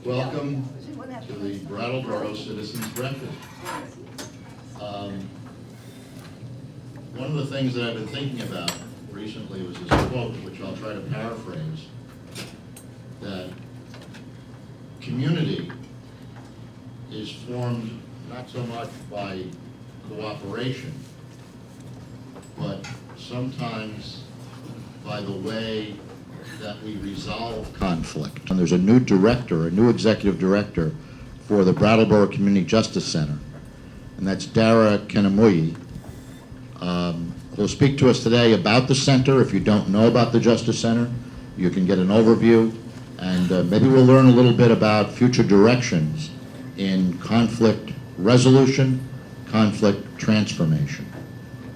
Welcome to the Brattleboro Citizens Breakfast. One of the things that I've been thinking about recently was this quote, which I'll try to paraphrase, that community is formed not so much by cooperation, but sometimes by the way that we resolve conflict. And there's a new director, a new executive director for the Brattleboro Community Justice Center, and that's Darah Kehnemuyi. He'll speak to us today about the center. If you don't know about the Justice Center, you can get an overview, and maybe we'll learn a little bit about future directions in conflict resolution, conflict transformation.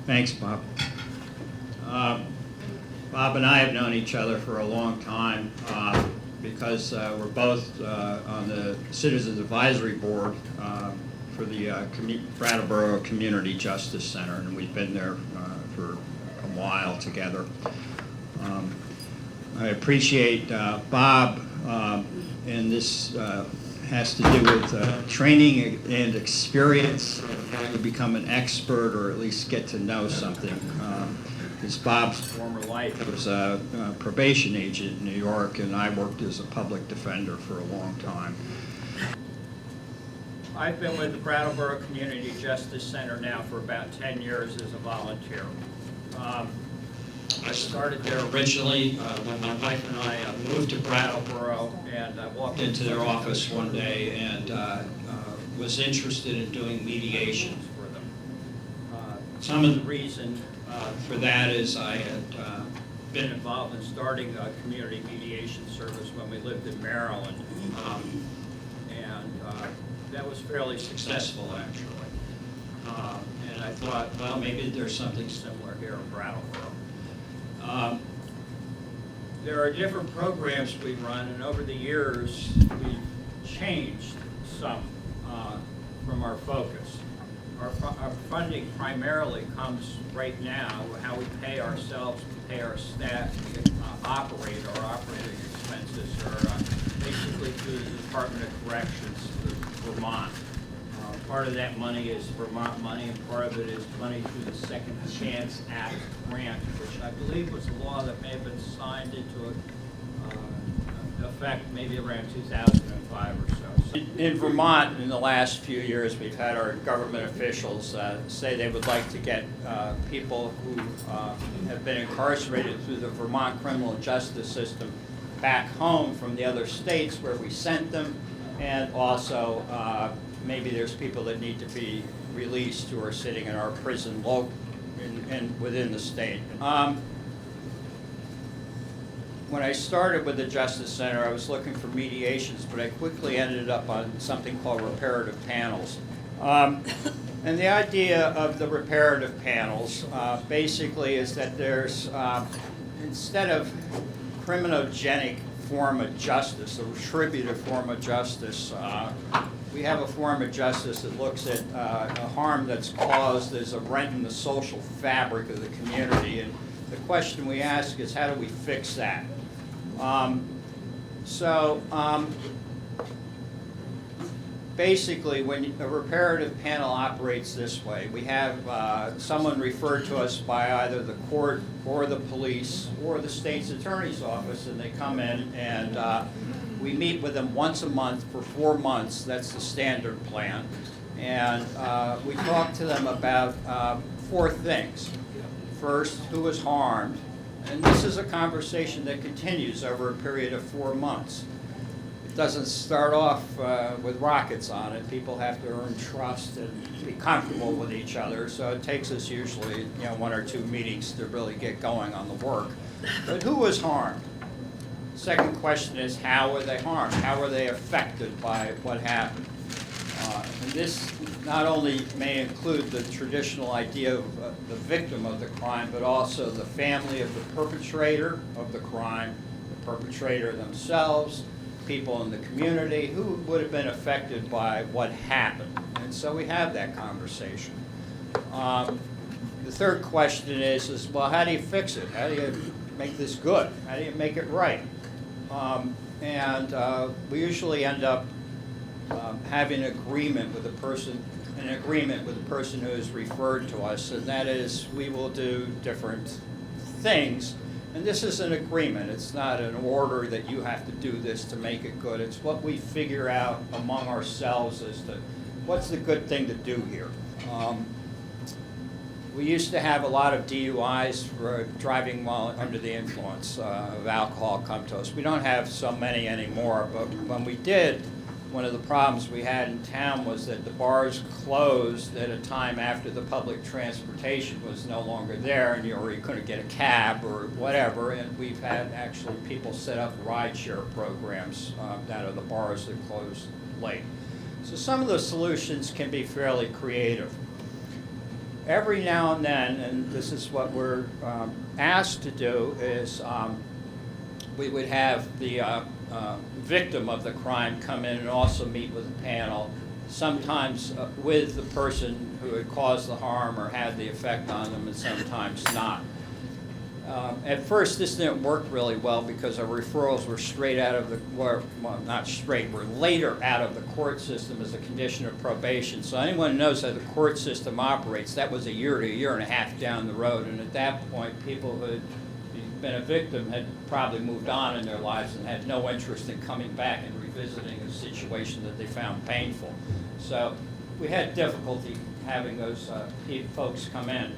Thanks, Bob. Bob and I have known each other for a long time because we're both on the Citizens Advisory Board for the Brattleboro Community Justice Center, and we've been there for a while together. I appreciate Bob, and this has to do with training and experience, how to become an expert or at least get to know something. Because Bob's former life was a probation agent in New York, and I worked as a public defender for a long time. I've been with the Brattleboro Community Justice Center now for about 10 years as a volunteer. I started there originally when my wife and I moved to Brattleboro, and I walked into their office one day and was interested in doing mediations for them. Some of the reason for that is I had been involved in starting a community mediation service when we lived in Maryland, and that was fairly successful, actually. And I thought, well, maybe there's something similar here in Brattleboro. There are different programs we run, and over the years, we've changed some from our focus. Our funding primarily comes right now, how we pay ourselves, we pay our staff, we operate our operating expenses are basically through the Department of Corrections for Vermont. Part of that money is Vermont money, and part of it is money through the Second Chance Act grant, which I believe was a law that may have been signed into effect maybe around 2005 or so. In Vermont, in the last few years, we've had our government officials say they would like to get people who have been incarcerated through the Vermont criminal justice system back home from the other states where we sent them, and also maybe there's people that need to be released who are sitting in our prison within the state. When I started with the Justice Center, I was looking for mediations, but I quickly ended up on something called reparative panels. And the idea of the reparative panels basically is that there's, instead of criminogenic form of justice, a retributive form of justice, we have a form of justice that looks at a harm that's caused as a rent in the social fabric of the community. And the question we ask is, how do we fix that? Basically, when a reparative panel operates this way, we have someone referred to us by either the court or the police or the state's attorney's office, and they come in and we meet with them once a month for 4 months. That's the standard plan. And we talk to them about 4 things. First, who was harmed? And this is a conversation that continues over a period of 4 months. It doesn't start off with rockets on it. People have to earn trust and be comfortable with each other. So it takes us usually 1 or 2 meetings to really get going on the work. But who was harmed? Second question is, how were they harmed? How were they affected by what happened? And this not only may include the traditional idea of the victim of the crime, but also the family of the perpetrator of the crime, the perpetrator themselves, people in the community who would have been affected by what happened. And so we have that conversation. The third question is, well, how do you fix it? How do you make this good? How do you make it right? and we usually end up having an agreement with the person who is referred to us, and that is we will do different things. And this is an agreement. It's not an order that you have to do this to make it good. It's what we figure out among ourselves as to what's the good thing to do here. We used to have a lot of DUIs for driving while under the influence of alcohol come to us. We don't have so many anymore, but when we did, one of the problems we had in town was that the bars closed at a time after the public transportation was no longer there, and you couldn't get a cab or whatever, and we've had actually people set up rideshare programs out of the bars that closed late. So some of the solutions can be fairly creative. Every now and then, and this is what we're asked to do, is we would have the victim of the crime come in and also meet with the panel, sometimes with the person who had caused the harm or had the effect on them, and sometimes not. At first, this didn't work really well because our referrals were straight out of the, well, not straight, were later out of the court system as a condition of probation. So anyone who knows how the court system operates, that was a year to a year and a half down the road, and at that point, people who had been a victim had probably moved on in their lives and had no interest in coming back and revisiting a situation that they found painful. So we had difficulty having those folks come in.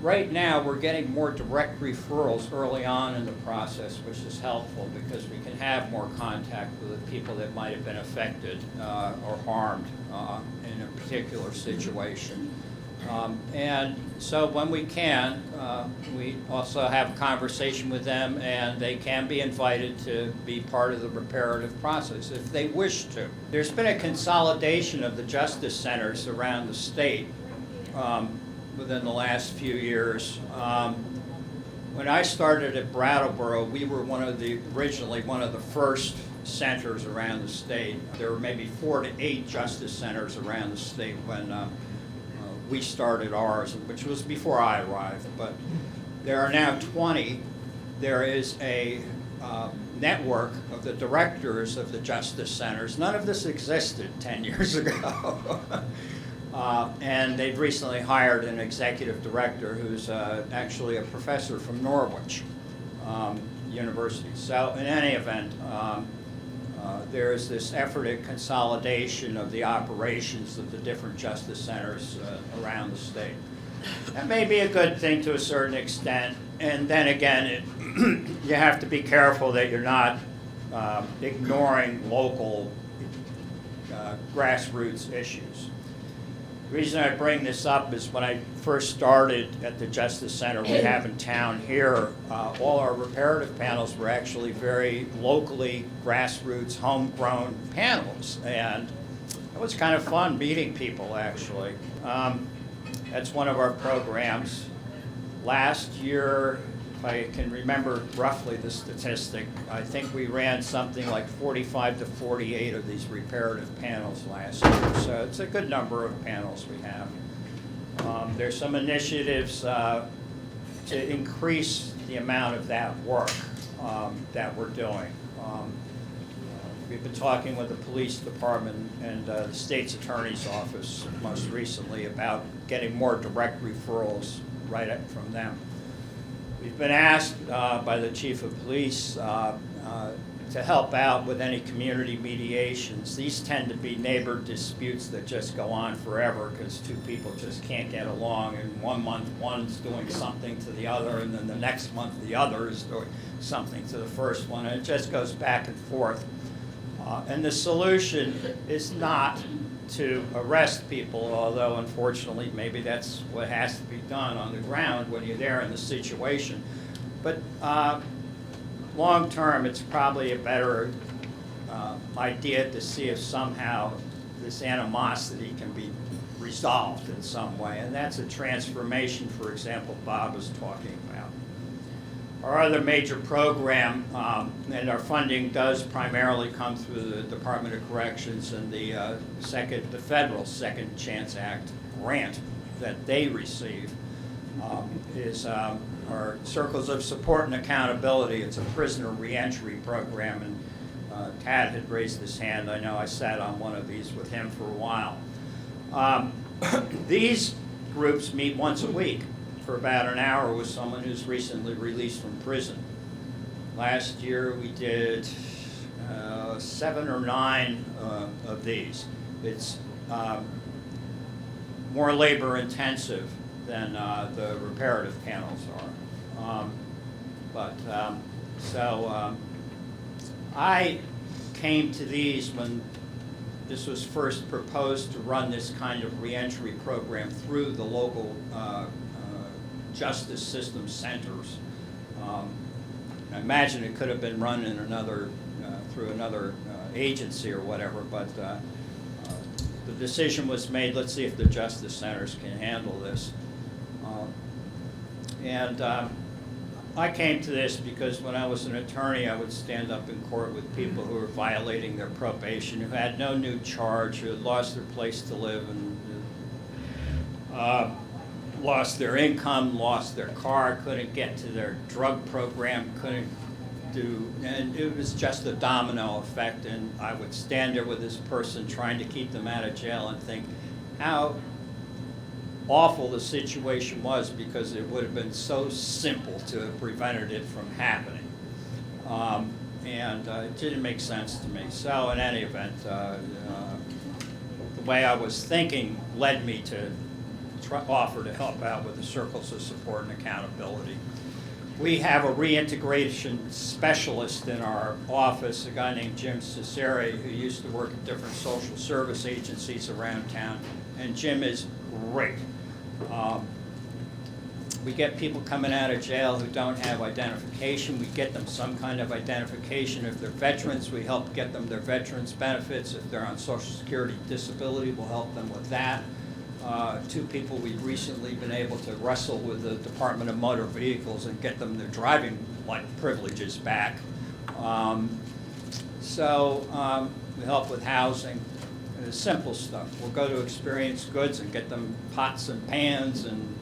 Right now, we're getting more direct referrals early on in the process, which is helpful because we can have more contact with the people that might have been affected or harmed in a particular situation. And so when we can, we also have a conversation with them, and they can be invited to be part of the reparative process if they wish to. There's been a consolidation of the justice centers around the state within the last few years. When I started at Brattleboro, we were originally one of the first centers around the state. There were maybe 4 to 8 justice centers around the state when we started ours, which was before I arrived, but there are now 20. There is a network of the directors of the justice centers. None of this existed 10 years ago. And they've recently hired an executive director who's actually a professor from Norwich University. So in any event, there is this effort at consolidation of the operations of the different justice centers around the state. That may be a good thing to a certain extent, and then again, you have to be careful that you're not ignoring local grassroots issues. The reason I bring this up is when I first started at the Justice Center we have in town here, all our reparative panels were actually very locally grassroots, homegrown panels, and it was kind of fun meeting people, actually. That's one of our programs. Last year, if I can remember roughly the statistic, I think we ran something like 45 to 48 of these reparative panels last year. So it's a good number of panels we have. There's some initiatives to increase the amount of that work that we're doing. We've been talking with the police department and the state's attorney's office most recently about getting more direct referrals right from them. We've been asked by the chief of police to help out with any community mediations. These tend to be neighbor disputes that just go on forever because two people just can't get along, and 1 month one's doing something to the other, and then the next month the other is doing something to the first one, and it just goes back and forth. And the solution is not to arrest people, although unfortunately maybe that's what has to be done on the ground when you're there in the situation. But long term, it's probably a better idea to see if somehow this animosity can be resolved in some way, and that's a transformation, for example, Bob was talking about. Our other major program, and our funding does primarily come through the Department of Corrections and the federal Second Chance Act grant that they receive, is our Circles of Support and Accountability. It's a prisoner reentry program, and Tad had raised his hand. I know I sat on one of these with him for a while. These groups meet once a week for about an hour with someone who's recently released from prison. Last year we did 7 or 9 of these. It's more labor intensive than the reparative panels are. I came to these when this was first proposed to run this kind of reentry program through the local justice system centers. I imagine it could have been run in another, through another agency or whatever, but the decision was made, let's see if the justice centers can handle this. I came to this because when I was an attorney, I would stand up in court with people who were violating their probation, who had no new charge, who had lost their place to live, and lost their income, lost their car, couldn't get to their drug program, couldn't do, and it was just a domino effect. And I would stand there with this person trying to keep them out of jail and think how awful the situation was, because it would have been so simple to have prevented it from happening. It didn't make sense to me. So in any event, the way I was thinking led me to offer to help out with the Circles of Support and Accountability. We have a reintegration specialist in our office, a guy named Jim Cesare, who used to work at different social service agencies around town, and Jim is great. We get people coming out of jail who don't have identification. We get them some kind of identification. If they're veterans, we help get them their veterans benefits. If they're on Social Security disability, we'll help them with that. 2 people we've recently been able to wrestle with the Department of Motor Vehicles and get them their driving privileges back. We help with housing. The simple stuff. We'll go to Experience Goods and get them pots and pans and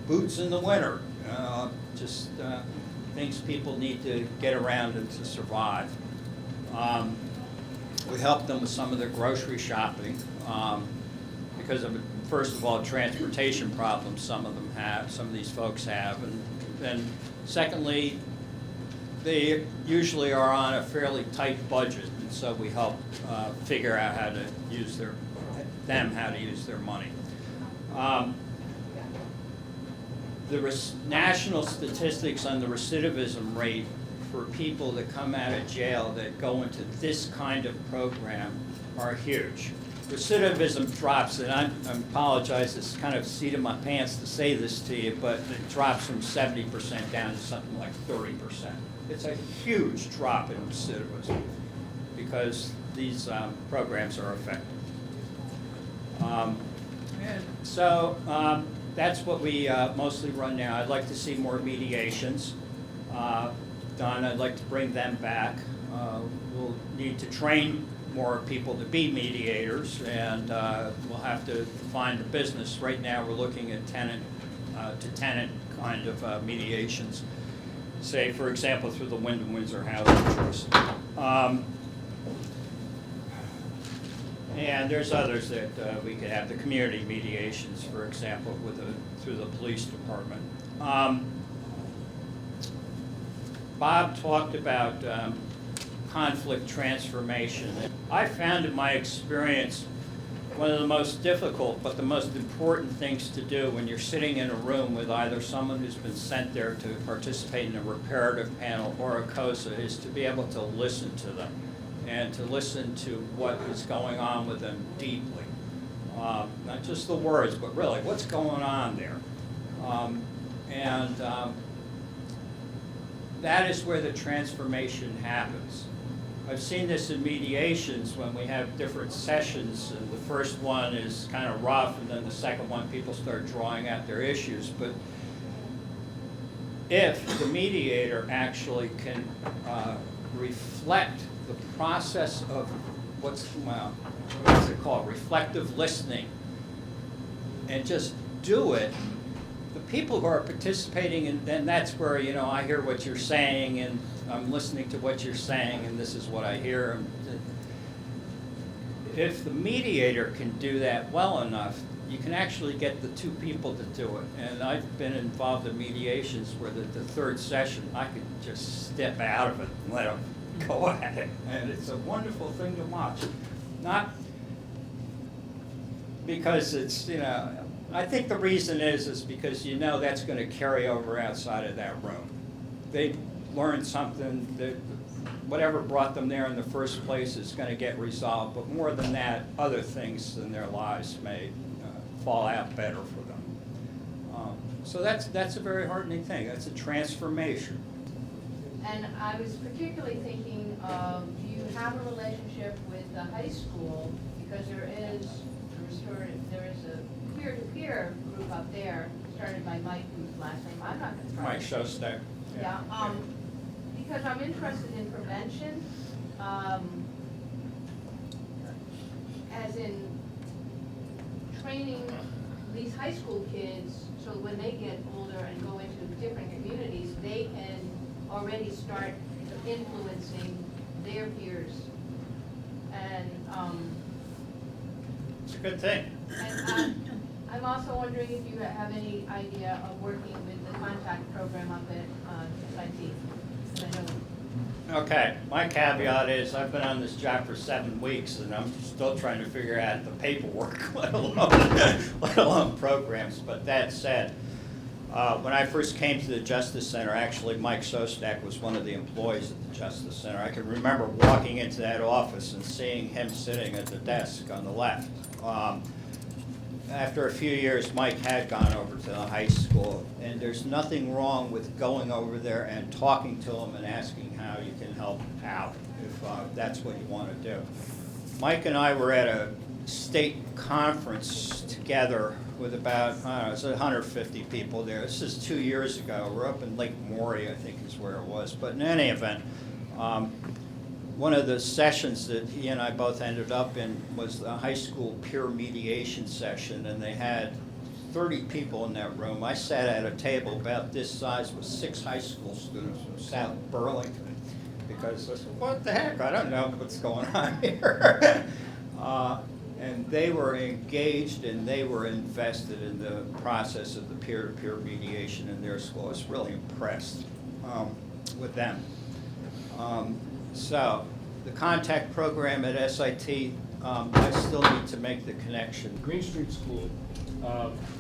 boots in the winter. Just things people need to get around and to survive. We help them with some of their grocery shopping because of, first of all, transportation problems some of these folks have, and then secondly, they usually are on a fairly tight budget, and so we help figure out how to use their money. The national statistics on the recidivism rate for people that come out of jail that go into this kind of program are huge. Recidivism drops, and I apologize, it's kind of seat of my pants to say this to you, but it drops from 70% down to something like 30%. It's a huge drop in recidivism because these programs are effective. That's what we mostly run now. I'd like to see more mediations done. I'd like to bring them back. We'll need to train more people to be mediators, and we'll have to find a business. Right now we're looking at tenant to tenant kind of mediations, say for example through the Wyndham Windsor Housing Trust. And there's others that we could have, the community mediations, for example, through the police department. Bob talked about conflict transformation. I found in my experience one of the most difficult but the most important things to do when you're sitting in a room with either someone who's been sent there to participate in a reparative panel or a COSA is to be able to listen to them and to listen to what is going on with them deeply. Not just the words, but really what's going on there. That is where the transformation happens. I've seen this in mediations when we have different sessions, and the first one is kind of rough, and then the second one people start drawing out their issues. But if the mediator actually can reflect the process of what's it called, reflective listening, and just do it, the people who are participating, and then that's where, you know, I hear what you're saying, and I'm listening to what you're saying, and this is what I hear. If the mediator can do that well enough, you can actually get the two people to do it. And I've been involved in mediations where the third session, I could just step out of it and let them go at it. And it's a wonderful thing to watch. Not because it's, you know, I think the reason is because you know that's going to carry over outside of that room. They learned something, that whatever brought them there in the first place is going to get resolved, but more than that, other things in their lives may fall out better for them. So that's a very heartening thing. That's a transformation. And I was particularly thinking of, do you have a relationship with the high school? Because there is a peer-to-peer group up there, started by Mike, whose last name I'm not going to try. Mike Shostak. Yeah, because I'm interested in prevention, as in training these high school kids so when they get older and go into different communities, they can already start influencing their peers. And It's a good thing. I'm also wondering if you have any idea of working with the contact program up at SIT. I know. Okay, my caveat is I've been on this job for 7 weeks and I'm still trying to figure out the paperwork, let alone programs. But that said, when I first came to the Justice Center, actually Mike Shostak was one of the employees at the Justice Center. I can remember walking into that office and seeing him sitting at the desk on the left. After a few years, Mike had gone over to the high school, and there's nothing wrong with going over there and talking to him and asking how you can help out, if that's what you want to do. Mike and I were at a state conference together with about, I don't know, it's 150 people there. This is 2 years ago. We're up in Lake Maury, I think is where it was. But in any event, one of the sessions that he and I both ended up in was the high school peer mediation session, and they had 30 people in that room. I sat at a table about this size with 6 high school students from South Burlington, because I said, what the heck, I don't know what's going on here. And they were engaged and they were invested in the process of the peer-to-peer mediation in their school. I was really impressed with them. So the contact program at SIT, I still need to make the connection. Green Street School,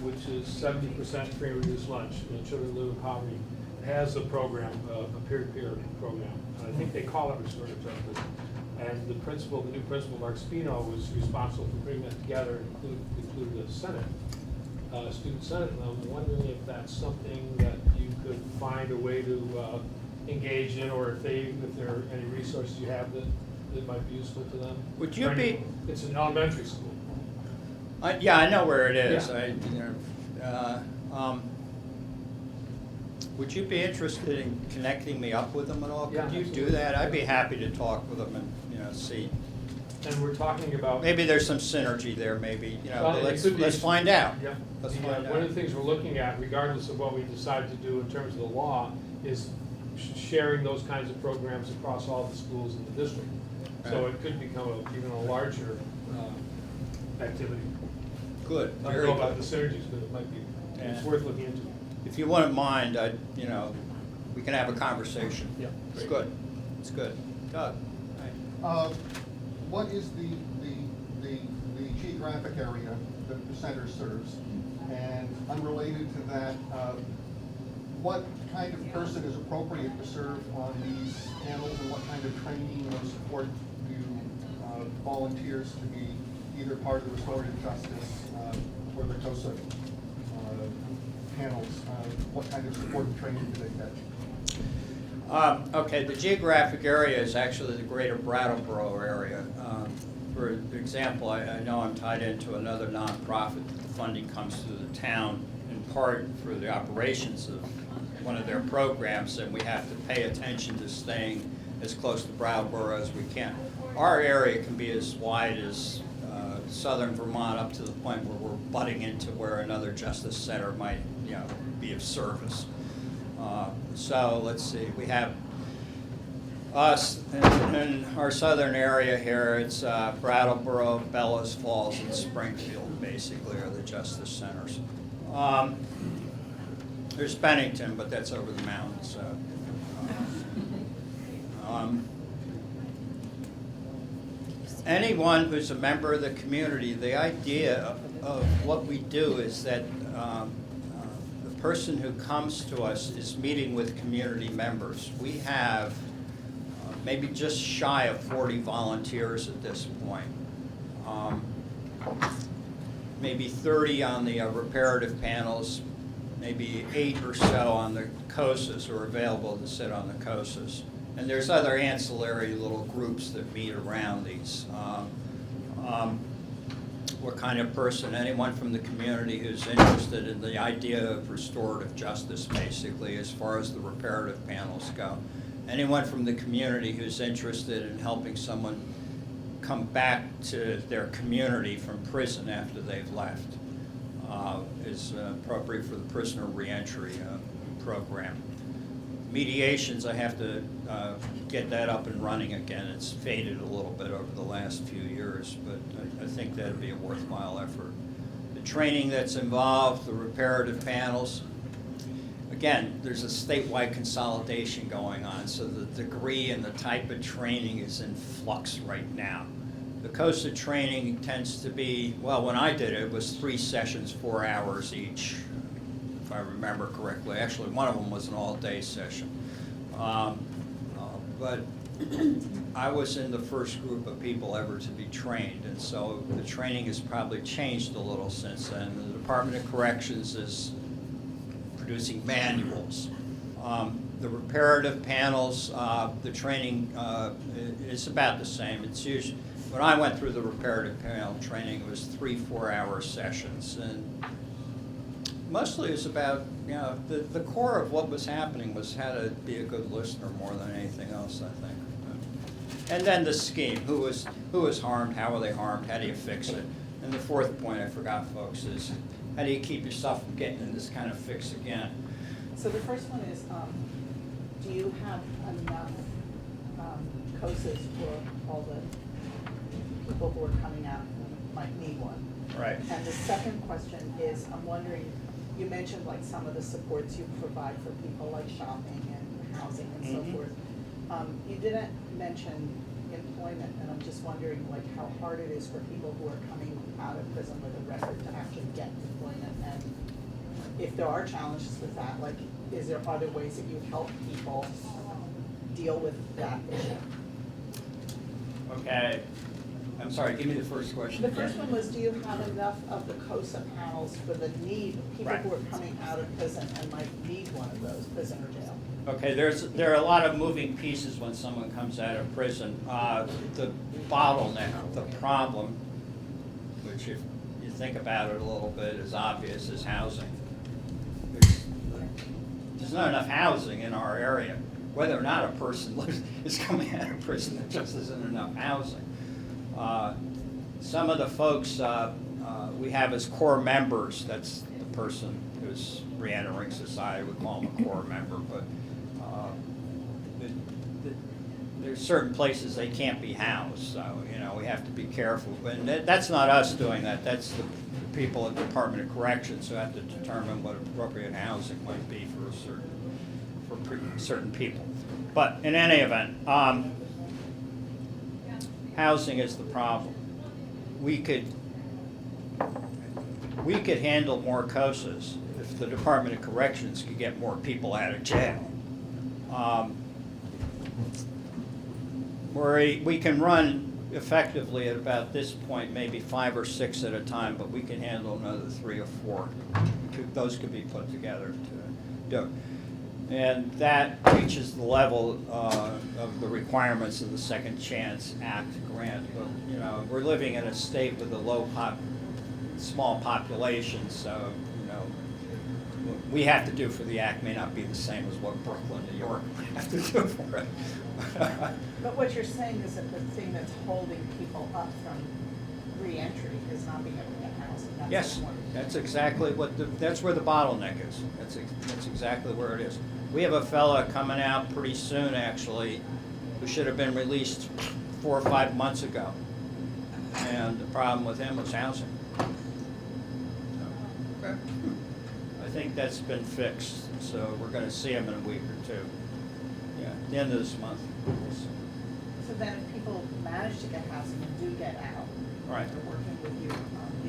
which is 70% free and reduced lunch, and children who live in poverty, has a program, a peer-to-peer program. And I think they call it restorative justice. And the principal, the new principal, Mark Spino, was responsible for bringing that together and included a Senate, student Senate. And I'm wondering if that's something that you could find a way to engage in, or if there are any resources you have that might be useful to them. Would you be? It's an elementary school. Yeah, I know where it is. Yeah. Would you be interested in connecting me up with them at all? Yeah, Could you do absolutely. that? I'd be happy to talk with them and, see. And we're talking about. Maybe there's some synergy there, maybe, Well, but it could be- let's find out. Yeah. Let's find One of out. the things we're looking at, regardless of what we decide to do in terms of the law, is sharing those kinds of programs across all the schools in the district. So Right. it could become even a larger activity. Good, I don't very know about good. the synergies, but it might be, it's Yeah. worth looking into. If you wouldn't mind, we can have a conversation. Yeah. It's good, it's good. Doug? Hi. What is the geographic area that the center serves? And unrelated to that, what kind of person is appropriate to serve on these panels, and what kind of training or support do volunteers to be either part of the restorative justice or the COSA panels, what kind of support and training do they get? Okay, the geographic area is actually the greater Brattleboro area. For example, I know I'm tied into another nonprofit. The funding comes through the town in part for the operations of one of their programs, and we have to pay attention to staying as close to Brattleboro as we can. Our area can be as wide as southern Vermont up to the point where we're butting into where another justice center might, be of service. So let's see, we have us in our southern area here. It's Brattleboro, Bellows Falls, and Springfield basically are the justice centers. There's Bennington, but that's over the mountains. Anyone who's a member of the community, the idea of what we do is that the person who comes to us is meeting with community members. We have maybe just shy of 40 volunteers at this point. Maybe 30 on the reparative panels, maybe 8 or so on the COSAs who are available to sit on the COSAs. And there's other ancillary little groups that meet around these. What kind of person? Anyone from the community who's interested in the idea of restorative justice, basically, as far as the reparative panels go. Anyone from the community who's interested in helping someone come back to their community from prison after they've left is appropriate for the prisoner reentry program. Mediations, I have to get that up and running again. It's faded a little bit over the last few years, but I think that'd be a worthwhile effort. The training that's involved, the reparative panels, again, there's a statewide consolidation going on, so the degree and the type of training is in flux right now. The COSA training tends to be, well, when I did it, it was 3 sessions, 4 hours each, if I remember correctly. Actually, one of them was an all-day session. But I was in the first group of people ever to be trained, and so the training has probably changed a little since then. The Department of Corrections is producing manuals. The reparative panels, the training is about the same. It's usually, when I went through the reparative panel training, it was 3-4 hour sessions, and mostly it was about, the core of what was happening was how to be a good listener more than anything else, I think. And then the scheme, who was harmed, how were they harmed, how do you fix it? And the fourth point I forgot, folks, is how do you keep yourself from getting in this kind of fix again? So the first one is, do you have enough COSAs for all the people who are coming out who might need one? Right. And the second question is, I'm wondering, you mentioned like some of the supports you provide for people like shopping and housing and so Mhm. forth. You didn't mention employment, and I'm just wondering like how hard it is for people who are coming out of prison with a record to actually get employment, and if there are challenges with that, like is there other ways that you help people deal with that issue? Okay. I'm sorry, give me the first question. The first one was, do you have enough of the COSA panels for the need, people Right. who are coming out of prison and might need one of those, prison or jail? Okay, there are a lot of moving pieces when someone comes out of prison. The bottleneck, the problem, which if you think about it a little bit is obvious, is housing. There's not enough housing in our area. Whether or not a person is coming out of prison, there just isn't enough housing. Some of the folks we have as core members, that's the person who's reentering society, we call them a core member, but there's certain places they can't be housed, so we have to be careful. And that's not us doing that, that's the people at the Department of Corrections who have to determine what appropriate housing might be for certain people. But in any event, housing is the problem. We could handle more COSAs if the Department of Corrections could get more people out of jail. We can run effectively at about this point, maybe 5 or 6 at a time, but we can handle another 3 or 4. Those could be put together to do. And that reaches the level of the requirements of the Second Chance Act grant. But we're living in a state with a small population, so what we have to do for the act may not be the same as what Brooklyn, New York have to do for it. But what you're saying is that the thing that's holding people up from re-entry is not being able to get housing. That's Yes, one. that's exactly what that's where the bottleneck is. That's exactly where it is. We have a fella coming out pretty soon, actually, who should have been released 4 or 5 months ago. And the problem with him was housing. So, I think that's been fixed, so we're gonna see him in a week or two. Yeah, at the end of this month. We'll see. So then if people manage to get housing and do get out, Right. they're working with you,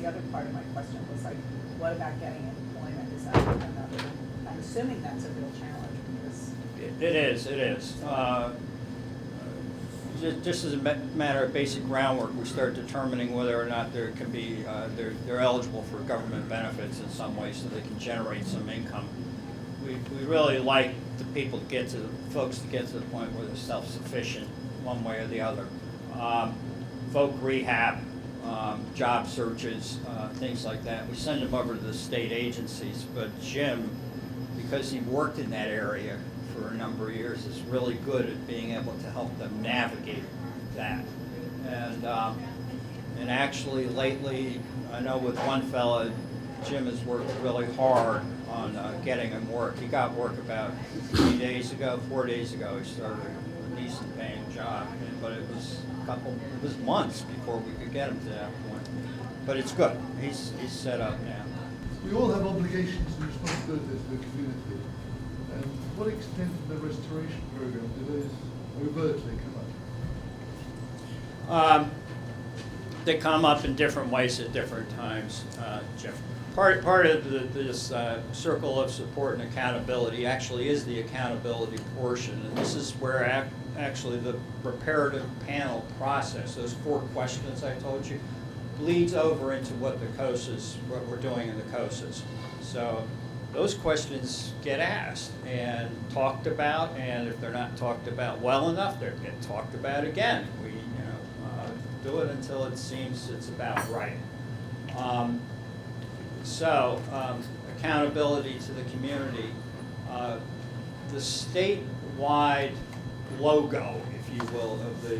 the other part of my question was like, what about getting employment? Is that another, I'm assuming that's a real challenge because. It is. Just as a matter of basic groundwork, we start determining whether or not there can be, they're eligible for government benefits in some way so they can generate some income. We really like the people to get to, folks to get to the point where they're self-sufficient one way or the other. Folk rehab, job searches, things like that. We send them over to the state agencies, but Jim, because he worked in that area for a number of years, is really good at being able to help them navigate that. And actually lately, I know with one fella, Jim has worked really hard on getting him work. He got work about 4 days ago, he started a decent paying job, but it was months before we could get him to that point. But it's good, he's set up now. We all have obligations and responsibilities to the community. And what extent of the restoration program do those overtly come up? They come up in different ways at different times, Jeff. Part of this circle of support and accountability actually is the accountability portion, and this is where actually the reparative panel process, those 4 questions I told you, bleeds over into what we're doing in the COSAs. So those questions get asked and talked about, and if they're not talked about well enough, they get talked about again. We do it until it seems it's about right. Accountability to the community. The statewide logo, if you will, of the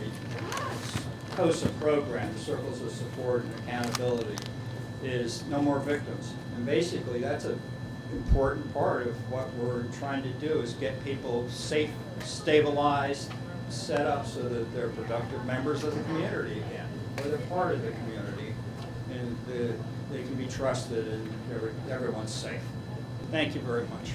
COSA program, Circles of Support and Accountability, is no more victims. And basically, that's an important part of what we're trying to do, is get people safe, stabilized, set up so that they're productive members of the community again, or they're part of the community, and they can be trusted and everyone's safe. Thank you very much.